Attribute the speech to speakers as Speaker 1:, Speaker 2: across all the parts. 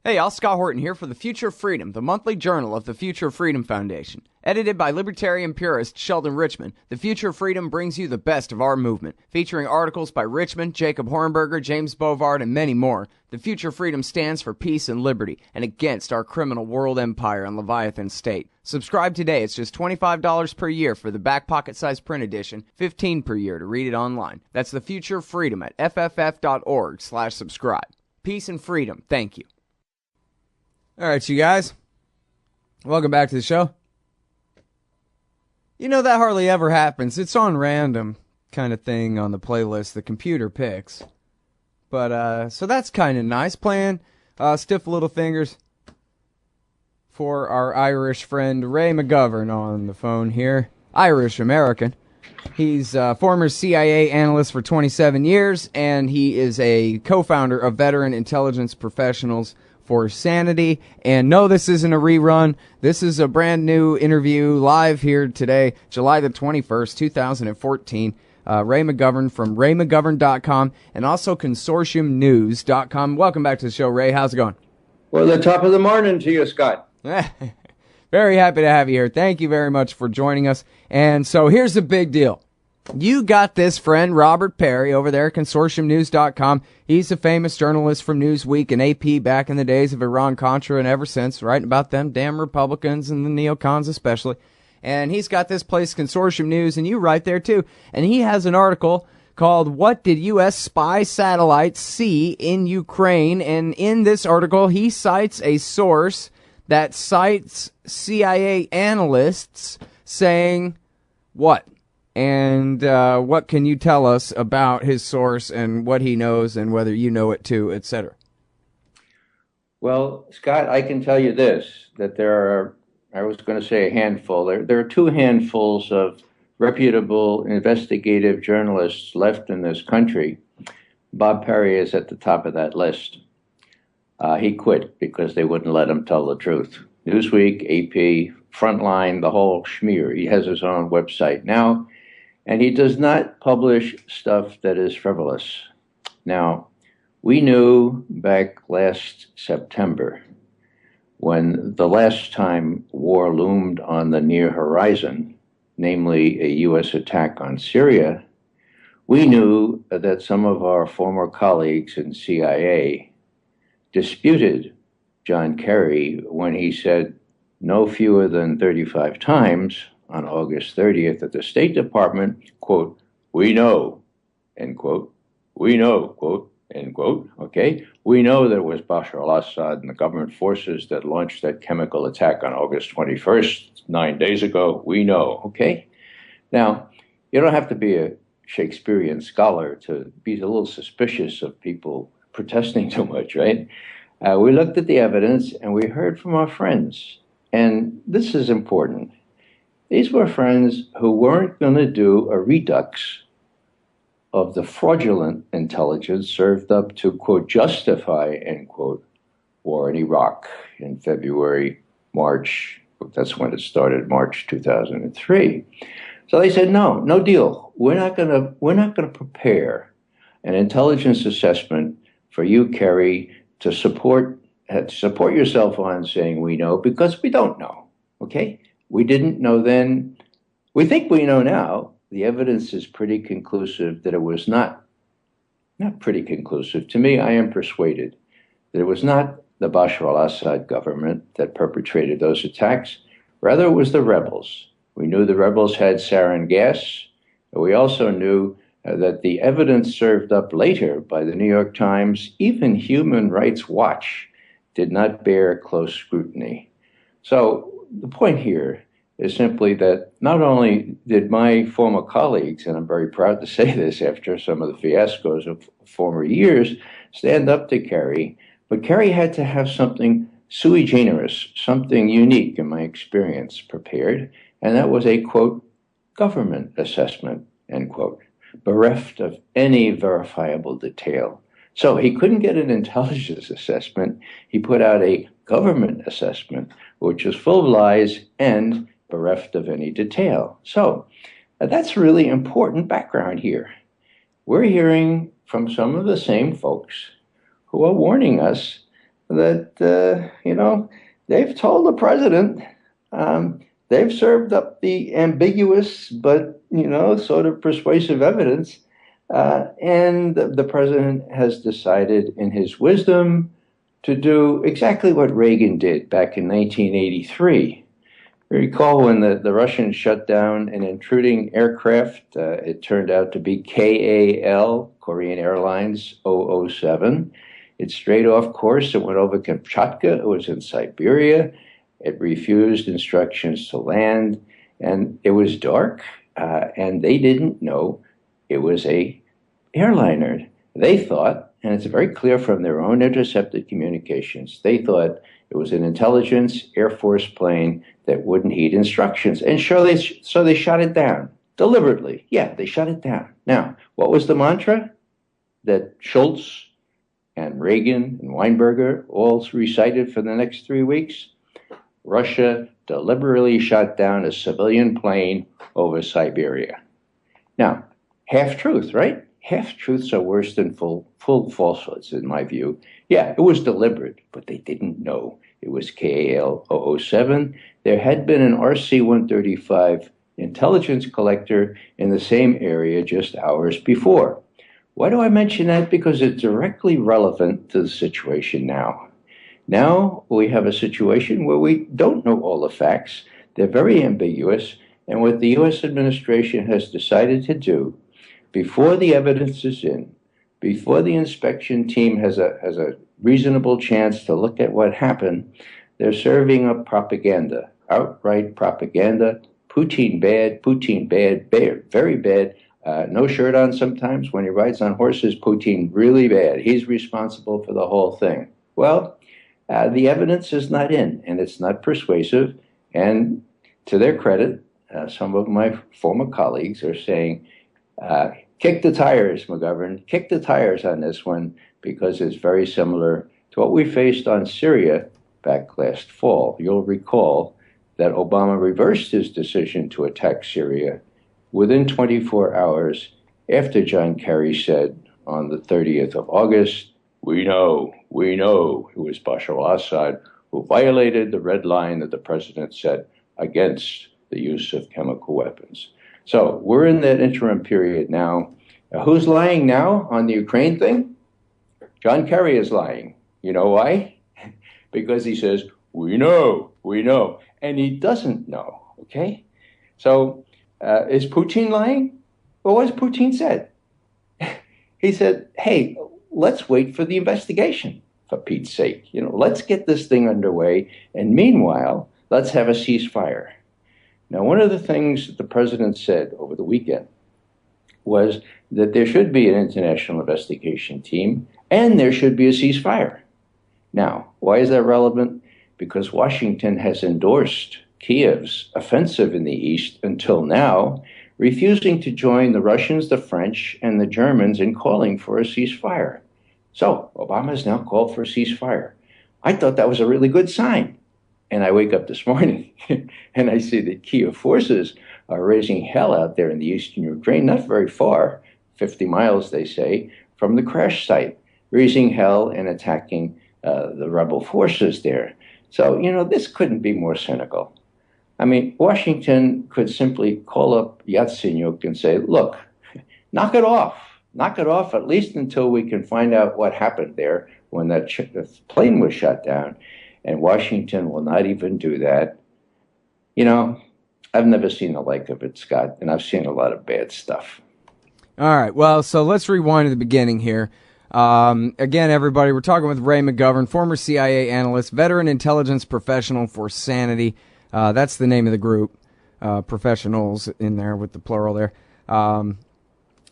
Speaker 1: Hey, y'all, Scott Horton here for The Future of Freedom, the monthly journal of the Future of Freedom Foundation. Edited by libertarian purist Sheldon Richman, The Future of Freedom brings you the best of our movement, featuring articles by Richman, Jacob Hornberger, James Bovard, and many more. The Future of Freedom stands for peace and liberty, and against our criminal world empire and Leviathan state. Subscribe today. It's just $25 per year for the back pocket-sized print edition, $15 per year to read it online. That's The Future of Freedom at fff.org/subscribe. Peace and freedom. Thank you. All right, you guys. Welcome back to the show. You know, that hardly ever happens. It's on random kind of thing on the playlist the computer picks. But, so that's kind of nice. Playing Stiff Little Fingers for our Irish friend Ray McGovern on the phone here. Irish-American. He's a former CIA analyst for 27 years, and he is a co-founder of Veteran Intelligence Professionals for Sanity. And no, this isn't a rerun. This is a brand new interview live here today, July the 21st, 2014. Ray McGovern from raymcgovern.com and also consortiumnews.com. Welcome back to the show, Ray. How's it going?
Speaker 2: Well, the top of the morning to you, Scott.
Speaker 1: Very happy to have you here. Thank you very much for joining us. And so here's the big deal. You got this friend, Robert Perry, over there at consortiumnews.com. He's a famous journalist from Newsweek and AP back in the days of Iran-Contra and ever since, writing about them damn Republicans and the neocons especially. And he's got this place, Consortium News, and you write there too. And he has an article called What Did U.S. Spy Satellites See in Ukraine? And in this article, he cites a source that cites CIA analysts saying what? And what can you tell us about his source and what he knows and whether you know it too, etc.?
Speaker 2: Well, Scott, I can tell you this, that there are, I was going to say a handful, there are two handfuls of reputable investigative journalists left in this country. Bob Perry is at the top of that list. He quit because they wouldn't let him tell the truth. Newsweek, AP, Frontline, the whole schmear. He has his own website now. And he does not publish stuff that is frivolous. Now, we knew back last September, when the last time war loomed on the near horizon, namely a U.S. attack on Syria, we knew that some of our former colleagues in CIA disputed John Kerry when he said no fewer than 35 times on August 30th at the State Department, quote, "We know," end quote, "we know," quote, end quote, okay? "We know that it was Bashar al-Assad and the government forces that launched that chemical attack on August 21st, 9 days ago. We know," okay? Now, you don't have to be a Shakespearean scholar to be a little suspicious of people protesting too much, right? We looked at the evidence and we heard from our friends. And this is important. These were friends who weren't going to do a redux of the fraudulent intelligence served up to, quote, justify, end quote, war in Iraq in February, March. That's when it started, March 2003. So they said, no deal. We're not going to prepare an intelligence assessment for you, Kerry, to support yourself on saying we know, because we don't know, okay? We didn't know then. We think we know now. The evidence is pretty conclusive that it was not pretty conclusive. To me, I am persuaded that it was not the Bashar al-Assad government that perpetrated those attacks. Rather, it was the rebels. We knew the rebels had sarin gas. But we also knew that the evidence served up later by the New York Times, even Human Rights Watch, did not bear close scrutiny. So the point here is simply that not only did my former colleagues, and I'm very proud to say this after some of the fiascos of former years, stand up to Kerry, but Kerry had to have something sui generis, something unique in my experience prepared, and that was a, quote, government assessment, end quote, bereft of any verifiable detail. So he couldn't get an intelligence assessment. He put out a government assessment, which was full of lies and bereft of any detail. So that's really important background here. We're hearing from some of the same folks who are warning us that, they've told the president, they've served up the ambiguous but, sort of persuasive evidence. And the president has decided in his wisdom to do exactly what Reagan did back in 1983. Recall when the Russians shut down an intruding aircraft. It turned out to be KAL, Korean Airlines 007. It strayed off course. It went over Kamchatka. It was in Siberia. It refused instructions to land. And it was dark. And they didn't know it was a airliner. They thought, and it's very clear from their own intercepted communications, they thought it was an intelligence Air Force plane that wouldn't heed instructions. And so they shot it down deliberately. Yeah, they shut it down. Now, what was the mantra that Schultz and Reagan and Weinberger all recited for the next 3 weeks? Russia deliberately shot down a civilian plane over Siberia. Now, half truth, right? Half truths are worse than full falsehoods, in my view. Yeah, it was deliberate, but they didn't know it was KAL 007. There had been an RC-135 intelligence collector in the same area just hours before. Why do I mention that? Because it's directly relevant to the situation now. Now we have a situation where we don't know all the facts. They're very ambiguous. And what the U.S. administration has decided to do, before the evidence is in, before the inspection team has a reasonable chance to look at what happened, they're serving up propaganda, outright propaganda. Putin bad, very bad. No shirt on sometimes. When he rides on horses, Putin really bad. He's responsible for the whole thing. Well, the evidence is not in, and it's not persuasive. And to their credit, some of my former colleagues are saying, kick the tires, McGovern, kick the tires on this one, because it's very similar to what we faced on Syria back last fall. You'll recall that Obama reversed his decision to attack Syria within 24 hours after John Kerry said on the 30th of August, we know it was Bashar al-Assad who violated the red line that the president set against the use of chemical weapons. So we're in that interim period now. Who's lying now on the Ukraine thing? John Kerry is lying. You know why? Because he says, we know. And he doesn't know, okay? So is Putin lying? Well, what has Putin said? He said, hey, let's wait for the investigation, for Pete's sake. Let's get this thing underway. And meanwhile, let's have a ceasefire. Now, one of the things that the president said over the weekend was that there should be an international investigation team and there should be a ceasefire. Now, why is that relevant? Because Washington has endorsed Kiev's offensive in the east until now, refusing to join the Russians, the French, and the Germans in calling for a ceasefire. So Obama has now called for a ceasefire. I thought that was a really good sign. And I wake up this morning and I see that Kiev forces are raising hell out there in the eastern Ukraine, not very far, 50 miles, they say, from the crash site, raising hell and attacking the rebel forces there. So, this couldn't be more cynical. I mean, Washington could simply call up Yatsenyuk and say, look, knock it off at least until we can find out what happened there when that plane was shot down. And Washington will not even do that. I've never seen the like of it, Scott, and I've seen a lot of bad stuff.
Speaker 1: All right, well, so let's rewind to the beginning here. Again, everybody, we're talking with Ray McGovern, former CIA analyst, veteran intelligence professional for Sanity. That's the name of the group, professionals in there with the plural there.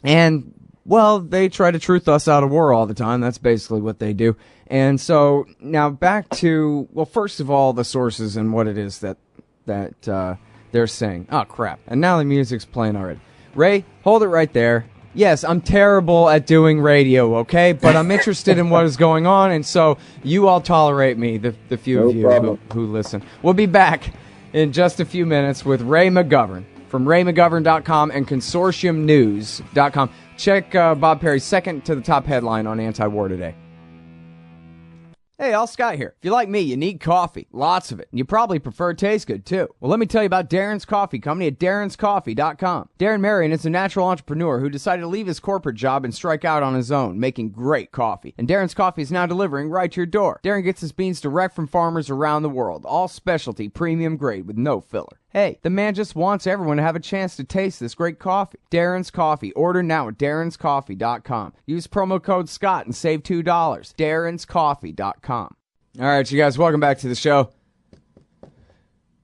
Speaker 1: And, well, they try to truth us out of war all the time. That's basically what they do. And so now back to, well, first of all, the sources and what it is that they're saying. Oh, crap. And now the music's playing already. Ray, hold it right there. Yes, I'm terrible at doing radio, okay? But I'm interested in what is going on, and so you all tolerate me, the few of you who listen. We'll be back in just a few minutes with Ray McGovern from raymcgovern.com and consortiumnews.com. Check Bob Perry's second to the top headline on Anti-War Today. Hey, all Scott here. If you're like me, you need coffee, lots of it, and you probably prefer it tastes good too. Well, let me tell you about Darren's Coffee Company at darrenscoffee.com. Darren Marion is a natural entrepreneur who decided to leave his corporate job and strike out on his own, making great coffee. And Darren's Coffee is now delivering right to your door. Darren gets his beans direct from farmers around the world, all specialty, premium grade with no filler. Hey, the man just wants everyone to have a chance to taste this great coffee. Darren's Coffee. Order now at darrenscoffee.com. Use promo code Scott and save $2. darrenscoffee.com. All right, you guys, welcome back to the show.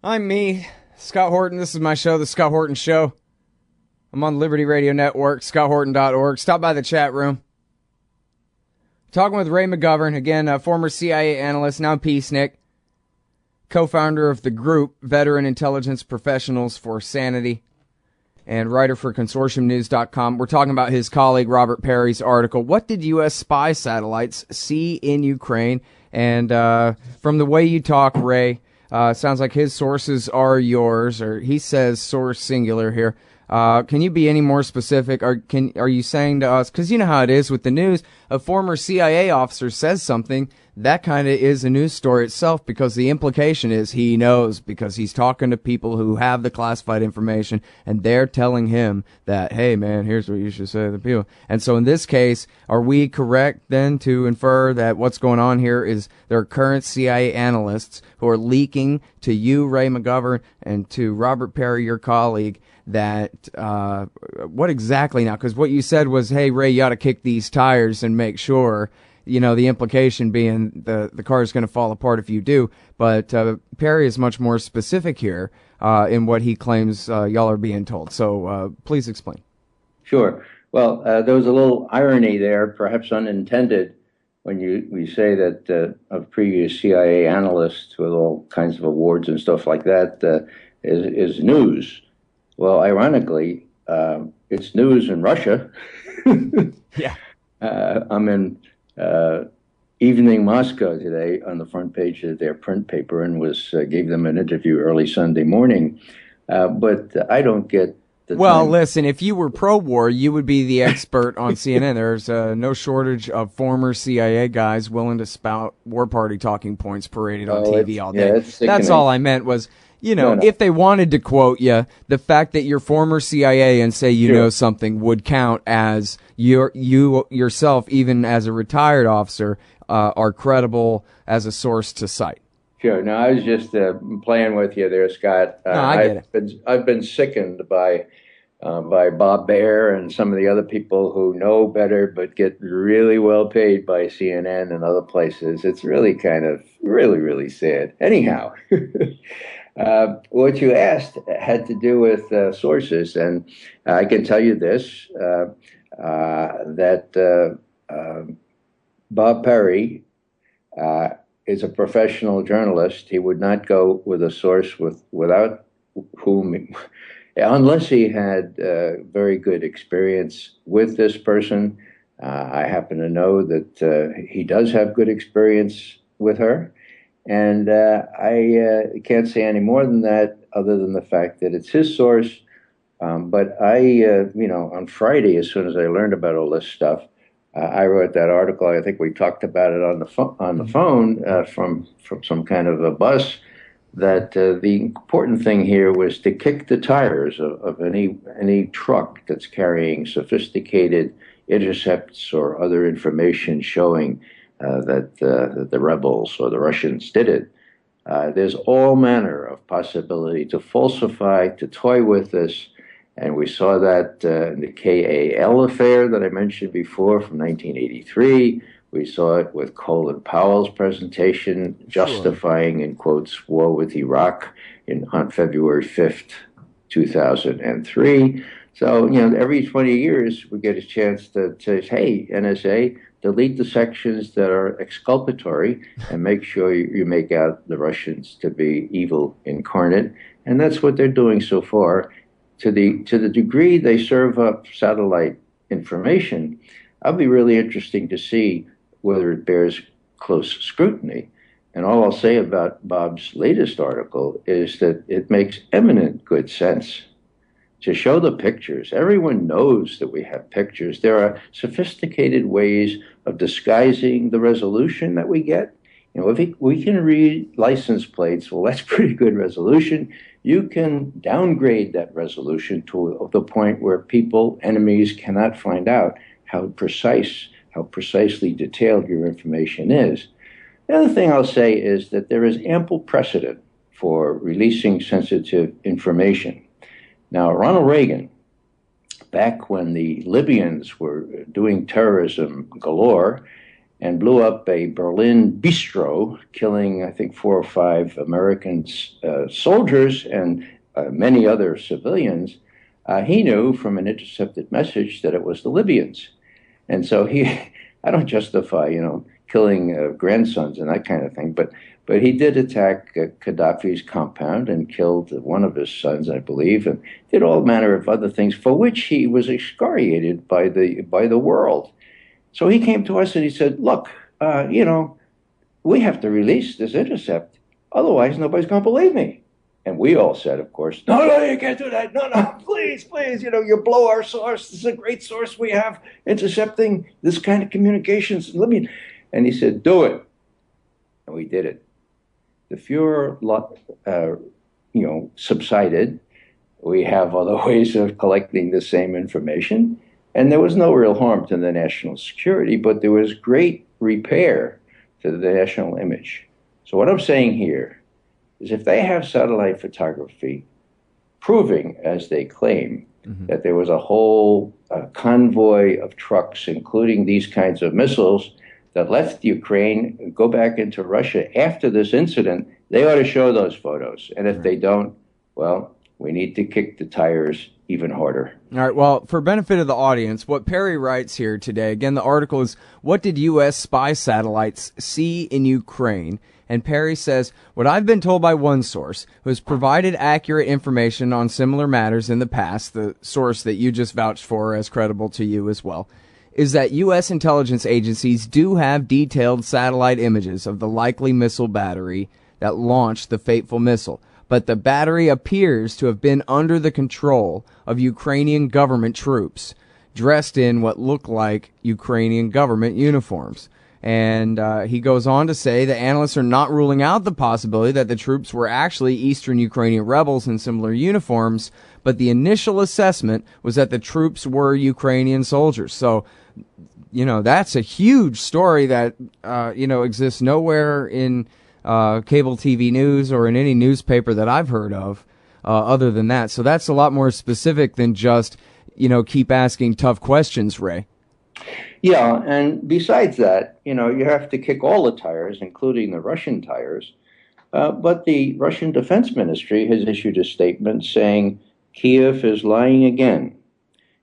Speaker 1: I'm me, Scott Horton. This is my show, The Scott Horton Show. I'm on Liberty Radio Network, scotthorton.org. Stop by the chat room. Talking with Ray McGovern, again, a former CIA analyst, now peacenik. Co-founder of the group Veteran Intelligence Professionals for Sanity and writer for consortiumnews.com. We're talking about his colleague Robert Perry's article, What Did U.S. Spy Satellites See in Ukraine? And from the way you talk, Ray, sounds like his sources are yours, or he says source singular here. Can you be any more specific? Are you saying to us, because you know how it is with the news, a former CIA officer says something, that kind of is a news story itself, because the implication is he knows, because he's talking to people who have the classified information, and they're telling him that, hey man, here's what you should say to the people. And so in this case, are we correct then to infer that what's going on here is there are current CIA analysts who are leaking to you, Ray McGovern, and to Robert Perry, your colleague, that what exactly now? Because what you said was, hey, Ray, you ought to kick these tires and make sure, you know, the implication being the car is going to fall apart if you do. But Perry is much more specific here in what he claims y'all are being told. So please explain.
Speaker 2: Sure. Well, there was a little irony there, perhaps unintended, when we say that of previous CIA analysts with all kinds of awards and stuff like that is news. Well, ironically, it's news in Russia.
Speaker 1: Yeah.
Speaker 2: I'm in Evening Moscow today on the front page of their print paper and gave them an interview early Sunday morning. But I don't get the
Speaker 1: Well,
Speaker 2: time.
Speaker 1: listen, if you were pro-war, you would be the expert on CNN. There's no shortage of former CIA guys willing to spout war party talking points paraded on TV all day.
Speaker 2: Yeah, it's sickening.
Speaker 1: That's all I meant was, you know,
Speaker 2: No.
Speaker 1: if they wanted to quote you, the fact that you're former CIA and say you
Speaker 2: Sure.
Speaker 1: know something would count as you yourself, even as a retired officer, are credible as a source to cite.
Speaker 2: Sure. No, I was just playing with you there, Scott.
Speaker 1: No, I get it.
Speaker 2: I've been sickened by Bob Baer and some of the other people who know better but get really well paid by CNN and other places. It's really kind of really sad. Anyhow, what you asked had to do with sources, and I can tell you this, that Bob Perry is a professional journalist. He would not go with a source without whom, unless he had very good experience with this person. I happen to know that he does have good experience with her. And I can't say any more than that, other than the fact that it's his source. But on Friday, as soon as I learned about all this stuff, I wrote that article. I think we talked about it on the phone from some kind of a bus. That the important thing here was to kick the tires of any truck that's carrying sophisticated intercepts or other information showing that the rebels or the Russians did it. There's all manner of possibility to falsify, to toy with this. And we saw that in the KAL affair that I mentioned before from 1983. We saw it with Colin Powell's presentation justifying, in quotes, war with Iraq on February 5th, 2003. So, every 20 years we get a chance to say, hey, NSA, delete the sections that are exculpatory and make sure you make out the Russians to be evil incarnate. And that's what they're doing so far. To the degree they serve up satellite information, I'll be really interesting to see whether it bears close scrutiny. And all I'll say about Bob's latest article is that it makes eminent good sense to show the pictures. Everyone knows that we have pictures. There are sophisticated ways of disguising the resolution that we get, If we can read license plates, well, that's pretty good resolution. You can downgrade that resolution to the point where enemies cannot find out how precisely detailed your information is. The other thing I'll say is that there is ample precedent for releasing sensitive information. Now, Ronald Reagan, back when the Libyans were doing terrorism galore and blew up a Berlin bistro, killing, I think, 4 or 5 American soldiers and many other civilians, he knew from an intercepted message that it was the Libyans. And so I don't justify, killing grandsons and that kind of thing, but he did attack Gaddafi's compound and killed one of his sons, I believe, and did all manner of other things for which he was excoriated by the world. So he came to us and he said, look, we have to release this intercept. Otherwise, nobody's going to believe me. And we all said, of course, no, you can't do that. No, please, you blow our source. This is a great source we have intercepting this kind of communications. And he said, do it. And we did it. The furor, subsided. We have other ways of collecting the same information. And there was no real harm to the national security, but there was great repair to the national image. So what I'm saying here is if they have satellite photography proving, as they claim, that there was a whole convoy of trucks, including these kinds of missiles, that left Ukraine, go back into Russia after this incident, they ought to show those photos. And if they don't, well, we need to kick the tires even harder.
Speaker 1: All right. Well, for benefit of the audience, what Perry writes here today, again, the article is, what did U.S. spy satellites see in Ukraine? And Perry says, what I've been told by one source who has provided accurate information on similar matters in the past, the source that you just vouched for as credible to you as well, is that U.S. intelligence agencies do have detailed satellite images of the likely missile battery that launched the fateful missile. But the battery appears to have been under the control of Ukrainian government troops, dressed in what look like Ukrainian government uniforms. And he goes on to say the analysts are not ruling out the possibility that the troops were actually Eastern Ukrainian rebels in similar uniforms, but the initial assessment was that the troops were Ukrainian soldiers. So, that's a huge story that, exists nowhere in cable TV news or in any newspaper that I've heard of other than that. So that's a lot more specific than just, keep asking tough questions, Ray.
Speaker 2: Yeah, and besides that, you have to kick all the tires, including the Russian tires. But the Russian Defense Ministry has issued a statement saying Kiev is lying again.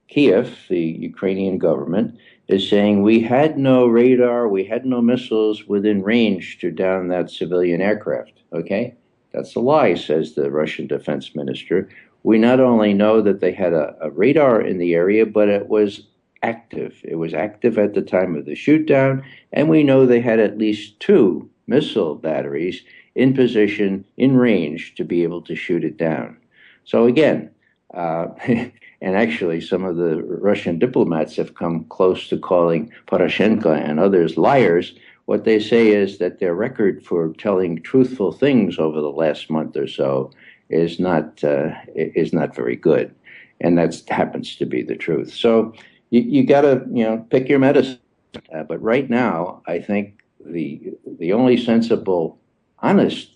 Speaker 2: Kiev, the Ukrainian government, is saying we had no radar, we had no missiles within range to down that civilian aircraft. Okay? That's a lie, says the Russian Defense Minister. We not only know that they had a radar in the area, but it was active. It was active at the time of the shootdown, and we know they had at least 2 missile batteries in position, in range, to be able to shoot it down. So again, and actually some of the Russian diplomats have come close to calling Poroshenko and others liars. What they say is that their record for telling truthful things over the last month or so is not very good, and that happens to be the truth. So you got to pick your medicine. But right now, I think the only sensible, honest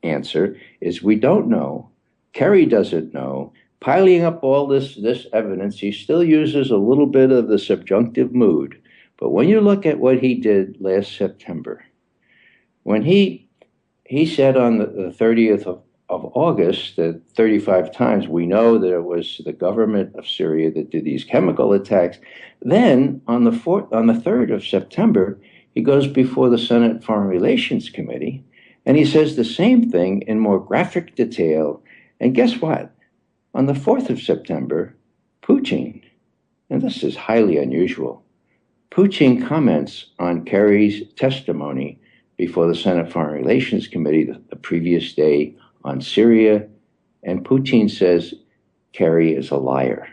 Speaker 2: answer is we don't know. Kerry doesn't know. Piling up all this evidence, he still uses a little bit of the subjunctive mood. But when you look at what he did last September, when he said on the 30th of August that 35 times we know that it was the government of Syria that did these chemical attacks, then on the 3rd of September, he goes before the Senate Foreign Relations Committee, and he says the same thing in more graphic detail. And guess what? On the 4th of September, Putin, and this is highly unusual, Putin comments on Kerry's testimony before the Senate Foreign Relations Committee the previous day on Syria, and Putin says Kerry is a liar.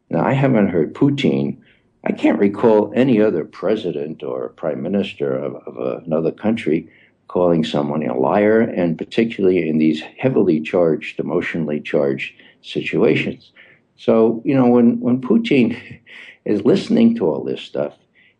Speaker 2: Now, I haven't heard Putin I can't recall any other president or prime minister of another country calling someone a liar, and particularly in these heavily charged, emotionally charged situations. So, when Putin is listening to all this stuff,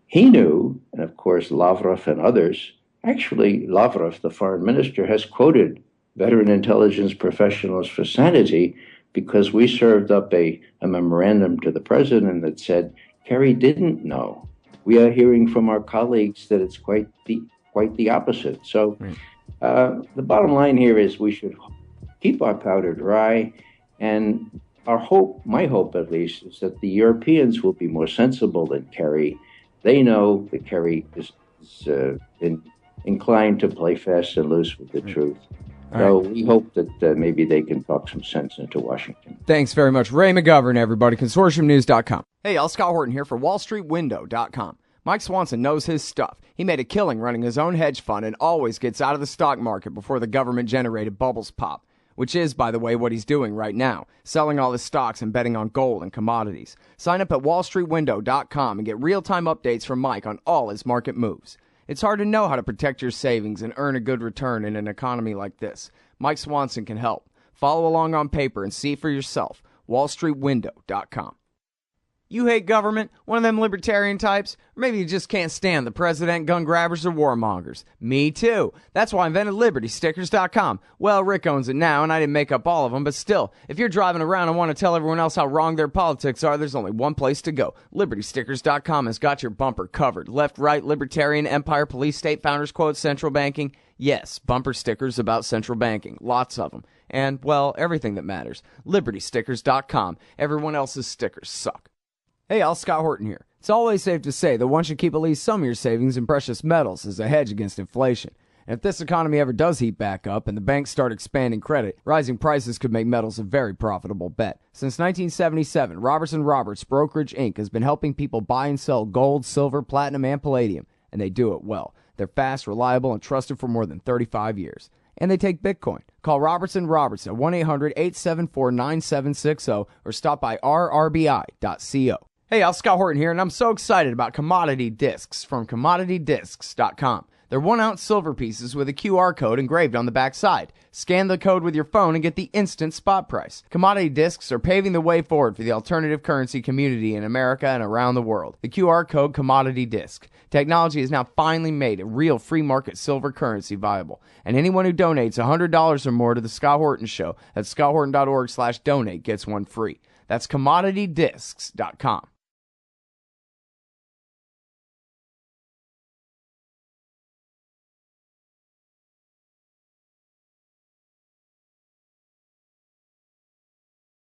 Speaker 2: he knew, and of course Lavrov and others, actually Lavrov, the foreign minister, has quoted veteran intelligence professionals for sanity, because we served up a memorandum to the president that said Kerry didn't know. We are hearing from our colleagues that it's quite the opposite. So the bottom line here is we should keep our powder dry, and my hope at least, is that the Europeans will be more sensible than Kerry. They know that Kerry is inclined to play fast and loose with the truth. So we hope that maybe they can talk some sense into Washington.
Speaker 1: Thanks very much. Ray McGovern, everybody, consortiumnews.com. Hey, y'all, Scott Horton here for wallstreetwindow.com. Mike Swanson knows his stuff. He made a killing running his own hedge fund and always gets out of the stock market before the government-generated bubbles pop, which is, by the way, what he's doing right now, selling all his stocks and betting on gold and commodities. Sign up at wallstreetwindow.com and get real-time updates from Mike on all his market moves. It's hard to know how to protect your savings and earn a good return in an economy like this. Mike Swanson can help. Follow along on paper and see for yourself. wallstreetwindow.com. You hate government? One of them libertarian types? Or maybe you just can't stand the president, gun grabbers, or warmongers. Me too. That's why I invented LibertyStickers.com. Well, Rick owns it now, and I didn't make up all of them, but still, if you're driving around and want to tell everyone else how wrong their politics are, there's only one place to go. LibertyStickers.com has got your bumper covered. Left, right, libertarian, empire, police, state, founders quote, central banking. Yes, bumper stickers about central banking. Lots of them. And, well, everything that matters. LibertyStickers.com. Everyone else's stickers suck. Hey, all, Scott Horton here. It's always safe to say that one should keep at least some of your savings in precious metals as a hedge against inflation. And if this economy ever does heat back up and the banks start expanding credit, rising prices could make metals a very profitable bet. Since 1977, Robertson Roberts Brokerage Inc. has been helping people buy and sell gold, silver, platinum, and palladium, and they do it well. They're fast, reliable, and trusted for more than 35 years. And they take Bitcoin. Call Robertson Roberts at 1-800-874-9760 or stop by rrbi.co. Hey, y'all, Scott Horton here, and I'm so excited about commodity discs from commoditydiscs.com. They're 1-ounce silver pieces with a QR code engraved on the back side. Scan the code with your phone and get the instant spot price. Commodity discs are paving the way forward for the alternative currency community in America and around the world. The QR code Commodity Disc. Technology has now finally made a real free market silver currency viable. And anyone who donates $100 or more to the Scott Horton Show at scotthorton.org/donate gets one free. That's commoditydiscs.com.